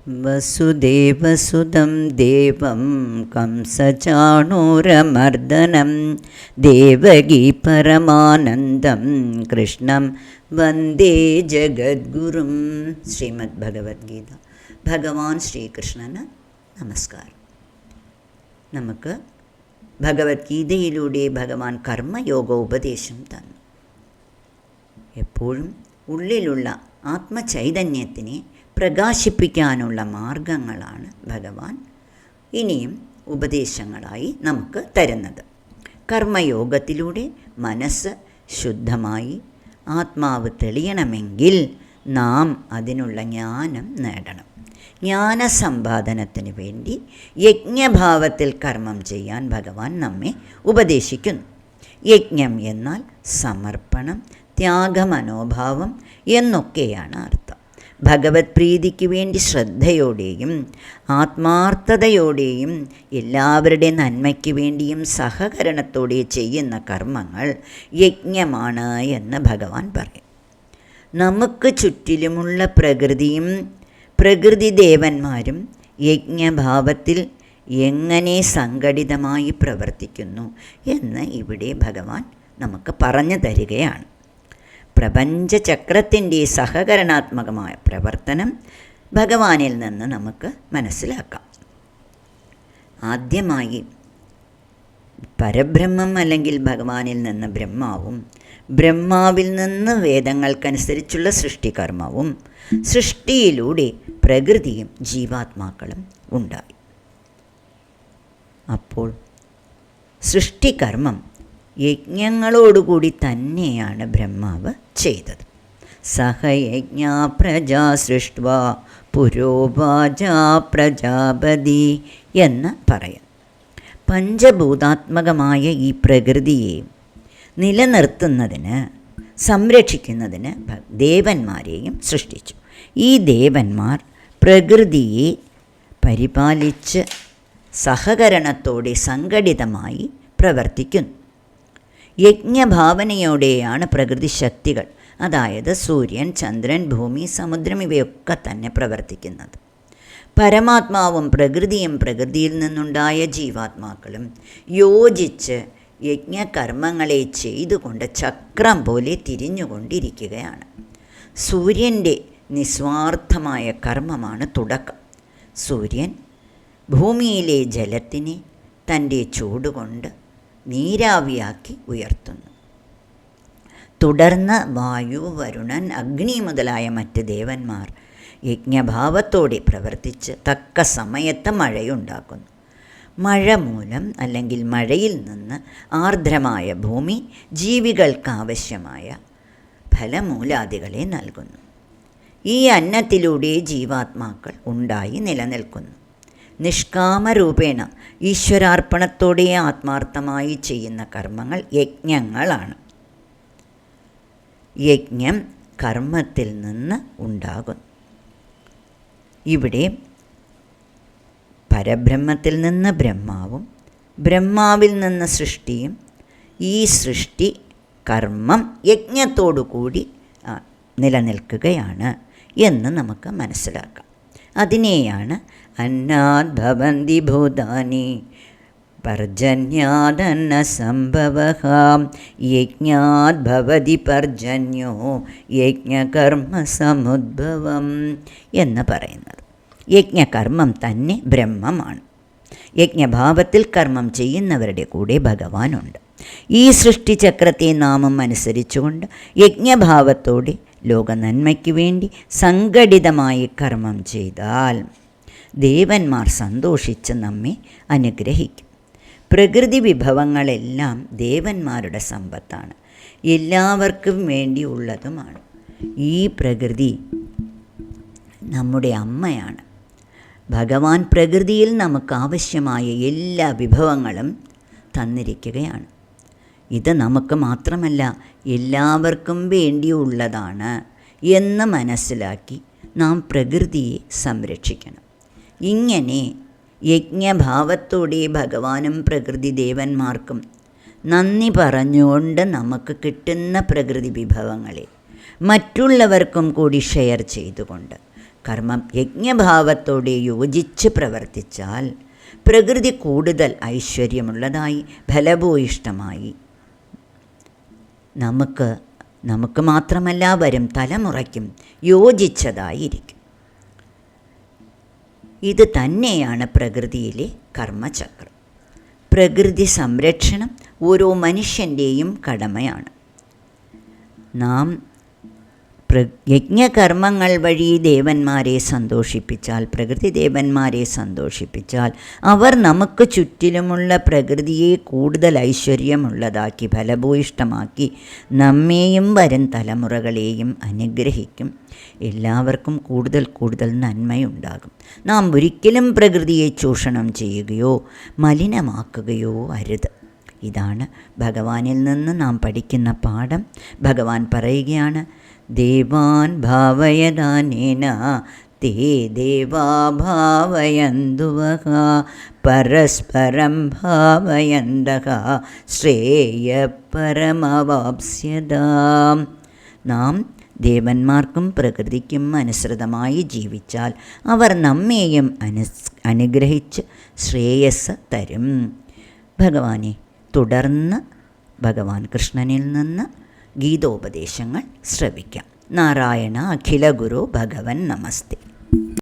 വസുദേവസുതം ദേവം കംസചാണൂരമർദ്ദനം ദേവകീ പരമാനന്ദം കൃഷ്ണം വന്ദേ ജഗദ്ഗുരും. ശ്രീമദ് ഭഗവത്ഗീത. ഭഗവാൻ ശ്രീകൃഷ്ണന് നമസ്കാരം. നമുക്ക് ഭഗവത്ഗീതയിലൂടെ ഭഗവാൻ കർമ്മയോഗ ഉപദേശം തന്നു. എപ്പോഴും ഉള്ളിലുള്ള ആത്മചൈതന്യത്തിനെ പ്രകാശിപ്പിക്കാനുള്ള മാർഗങ്ങളാണ് ഭഗവാൻ ഇനിയും ഉപദേശങ്ങളായി നമുക്ക് തരുന്നത്. കർമ്മയോഗത്തിലൂടെ മനസ്സ് ശുദ്ധമായി ആത്മാവ് തെളിയണമെങ്കിൽ നാം അതിനുള്ള ജ്ഞാനം നേടണം. ജ്ഞാനസമ്പാദനത്തിന് വേണ്ടി യജ്ഞഭാവത്തിൽ കർമ്മം ചെയ്യാൻ ഭഗവാൻ നമ്മെ ഉപദേശിക്കുന്നു. യജ്ഞം എന്നാൽ സമർപ്പണം, ത്യാഗമനോഭാവം എന്നൊക്കെയാണ് അർത്ഥം. ഭഗവത് പ്രീതിക്ക് വേണ്ടി ശ്രദ്ധയോടെയും ആത്മാർത്ഥതയോടെയും എല്ലാവരുടെ നന്മയ്ക്ക് വേണ്ടിയും സഹകരണത്തോടെ ചെയ്യുന്ന കർമ്മങ്ങൾ യജ്ഞമാണ് എന്ന് ഭഗവാൻ പറയും. നമുക്ക് ചുറ്റിലുമുള്ള പ്രകൃതിയും പ്രകൃതി ദേവന്മാരും യജ്ഞഭാവത്തിൽ എങ്ങനെ സംഘടിതമായി പ്രവർത്തിക്കുന്നു എന്ന് ഇവിടെ ഭഗവാൻ നമുക്ക് പറഞ്ഞു തരികയാണ്. പ്രപഞ്ചചക്രത്തിൻ്റെ സഹകരണാത്മകമായ പ്രവർത്തനം ഭഗവാനിൽ നിന്ന് നമുക്ക് മനസ്സിലാക്കാം. ആദ്യമായി പരബ്രഹ്മം അല്ലെങ്കിൽ ഭഗവാനിൽ നിന്ന് ബ്രഹ്മാവും, ബ്രഹ്മാവിൽ നിന്ന് വേദങ്ങൾക്കനുസരിച്ചുള്ള സൃഷ്ടികർമ്മവും, സൃഷ്ടിയിലൂടെ പ്രകൃതിയും ജീവാത്മാക്കളും ഉണ്ടായി. അപ്പോൾ സൃഷ്ടികർമ്മം യജ്ഞങ്ങളോടുകൂടി തന്നെയാണ് ബ്രഹ്മാവ് ചെയ്തത്. സഹയജ്ഞ പ്രജാ സൃഷ്ട്വാ പുരോവാച പ്രജാപതി എന്ന് പറയും. പഞ്ചഭൂതാത്മകമായ ഈ പ്രകൃതിയെ നിലനിർത്തുന്നതിന്, സംരക്ഷിക്കുന്നതിന് ദേവന്മാരെയും സൃഷ്ടിച്ചു. ഈ ദേവന്മാർ പ്രകൃതിയെ പരിപാലിച്ച് സഹകരണത്തോടെ സംഘടിതമായി പ്രവർത്തിക്കുന്നു. യജ്ഞഭാവനയോടെയാണ് പ്രകൃതി ശക്തികൾ, അതായത് സൂര്യൻ, ചന്ദ്രൻ, ഭൂമി, സമുദ്രം ഇവയൊക്കെ തന്നെ പ്രവർത്തിക്കുന്നത്. പരമാത്മാവും പ്രകൃതിയും പ്രകൃതിയിൽ നിന്നുണ്ടായ ജീവാത്മാക്കളും യോജിച്ച് യജ്ഞകർമ്മങ്ങളെ ചെയ്തുകൊണ്ട് ചക്രം പോലെ തിരിഞ്ഞുകൊണ്ടിരിക്കുകയാണ്. സൂര്യൻ്റെ നിസ്വാർത്ഥമായ കർമ്മമാണ് തുടക്കം. സൂര്യൻ ഭൂമിയിലെ ജലത്തിനെ തൻ്റെ ചൂടുകൊണ്ട് നീരാവിയാക്കി ഉയർത്തുന്നു. തുടർന്ന് വായു, വരുണൻ, അഗ്നി മുതലായ മറ്റ് ദേവന്മാർ യജ്ഞഭാവത്തോടെ പ്രവർത്തിച്ച് തക്ക സമയത്ത് മഴയുണ്ടാക്കുന്നു. മഴ മൂലം അല്ലെങ്കിൽ മഴയിൽ നിന്ന് ആർദ്രമായ ഭൂമി ജീവികൾക്കാവശ്യമായ ഫലമൂലാദികളെ നൽകുന്നു. ഈ അന്നത്തിലൂടെ ജീവാത്മാക്കൾ ഉണ്ടായി നിലനിൽക്കുന്നു. നിഷ്കാമരൂപേണ ഈശ്വരാർപ്പണത്തോടെ ആത്മാർത്ഥമായി ചെയ്യുന്ന കർമ്മങ്ങൾ യജ്ഞങ്ങളാണ്. യജ്ഞം കർമ്മത്തിൽ നിന്ന് ഉണ്ടാകുന്നു. ഇവിടെ പരബ്രഹ്മത്തിൽ നിന്ന് ബ്രഹ്മാവും, ബ്രഹ്മാവിൽ നിന്ന് സൃഷ്ടിയും, ഈ സൃഷ്ടി കർമ്മം യജ്ഞത്തോടു കൂടി നിലനിൽക്കുകയാണ് എന്ന് നമുക്ക് മനസ്സിലാക്കാം. അതിനെയാണ് അന്നാദ് ഭവന്തി ഭൂതാനി പർജന്യാദന്ന സംഭവഃ യജ്ഞാദ് ഭവതി പർജന്യോ യജ്ഞകർമ്മ സമുദ്ഭവം എന്ന് പറയുന്നത്. യജ്ഞകർമ്മം തന്നെ ബ്രഹ്മമാണ്. യജ്ഞഭാവത്തിൽ കർമ്മം ചെയ്യുന്നവരുടെ കൂടെ ഭഗവാനുണ്ട്. ഈ സൃഷ്ടിചക്രത്തെ നാമം അനുസരിച്ചുകൊണ്ട് യജ്ഞഭാവത്തോടെ ലോക നന്മയ്ക്ക് വേണ്ടി സംഘടിതമായി കർമ്മം ചെയ്താൽ ദേവന്മാർ സന്തോഷിച്ച് നമ്മെ അനുഗ്രഹിക്കും. പ്രകൃതി വിഭവങ്ങളെല്ലാം ദേവന്മാരുടെ സമ്പത്താണ്, എല്ലാവർക്കും വേണ്ടിയുള്ളതുമാണ്. ഈ പ്രകൃതി നമ്മുടെ അമ്മയാണ്. ഭഗവാൻ പ്രകൃതിയിൽ നമുക്കാവശ്യമായ എല്ലാ വിഭവങ്ങളും തന്നിരിക്കുകയാണ്. ഇത് നമുക്ക് മാത്രമല്ല എല്ലാവർക്കും വേണ്ടിയുള്ളതാണ് എന്ന് മനസ്സിലാക്കി നാം പ്രകൃതിയെ സംരക്ഷിക്കണം. ഇങ്ങനെ യജ്ഞഭാവത്തോടെ ഭഗവാനും പ്രകൃതി ദേവന്മാർക്കും നന്ദി പറഞ്ഞുകൊണ്ട് നമുക്ക് കിട്ടുന്ന പ്രകൃതി വിഭവങ്ങളെ മറ്റുള്ളവർക്കും കൂടി ഷെയർ ചെയ്തുകൊണ്ട് കർമ്മം യജ്ഞഭാവത്തോടെ യോജിച്ച് പ്രവർത്തിച്ചാൽ പ്രകൃതി കൂടുതൽ ഐശ്വര്യമുള്ളതായി ഫലഭൂയിഷ്ടമായി നമുക്ക് മാത്രമല്ല വരും തലമുറയ്ക്കും യോജിച്ചതായിരിക്കും. ഇത് തന്നെയാണ് പ്രകൃതിയിലെ കർമ്മചക്രം. പ്രകൃതി സംരക്ഷണം ഓരോ മനുഷ്യൻ്റെയും കടമയാണ്. നാം യജ്ഞകർമ്മങ്ങൾ വഴി ദേവന്മാരെ സന്തോഷിപ്പിച്ചാൽ, പ്രകൃതി ദേവന്മാരെ സന്തോഷിപ്പിച്ചാൽ, അവർ നമുക്ക് ചുറ്റിലുമുള്ള പ്രകൃതിയെ കൂടുതൽ ഐശ്വര്യമുള്ളതാക്കി ഫലഭൂയിഷ്ടമാക്കി നമ്മെയും വരും തലമുറകളെയും അനുഗ്രഹിക്കും. എല്ലാവർക്കും കൂടുതൽ നന്മയുണ്ടാകും. നാം ഒരിക്കലും പ്രകൃതിയെ ചൂഷണം ചെയ്യുകയോ മലിനമാക്കുകയോ അരുത്. ഇതാണ് ഭഗവാനിൽ നിന്ന് നാം പഠിക്കുന്ന പാഠം. ഭഗവാൻ പറയുകയാണ്, ദേവാൻ ഭാവയദാനേന തേ ദേവാ ഭാവയന്തുവഃ പരസ്പരം ഭാവയന്തഃ ശ്രേയപരമവാപ്സ്യതാം. നാം ദേവന്മാർക്കും പ്രകൃതിക്കും അനുസൃതമായി ജീവിച്ചാൽ അവർ നമ്മെയും അനുഗ്രഹിച്ച് ശ്രേയസ് തരും. ഭഗവാനെ തുടർന്ന് ഭഗവാൻ കൃഷ്ണനിൽ നിന്ന് ഗീതോപദേശങ്ങൾ ശ്രവിക്കാം. നാരായണ അഖില ഗുരു ഭഗവൻ നമസ്തേ.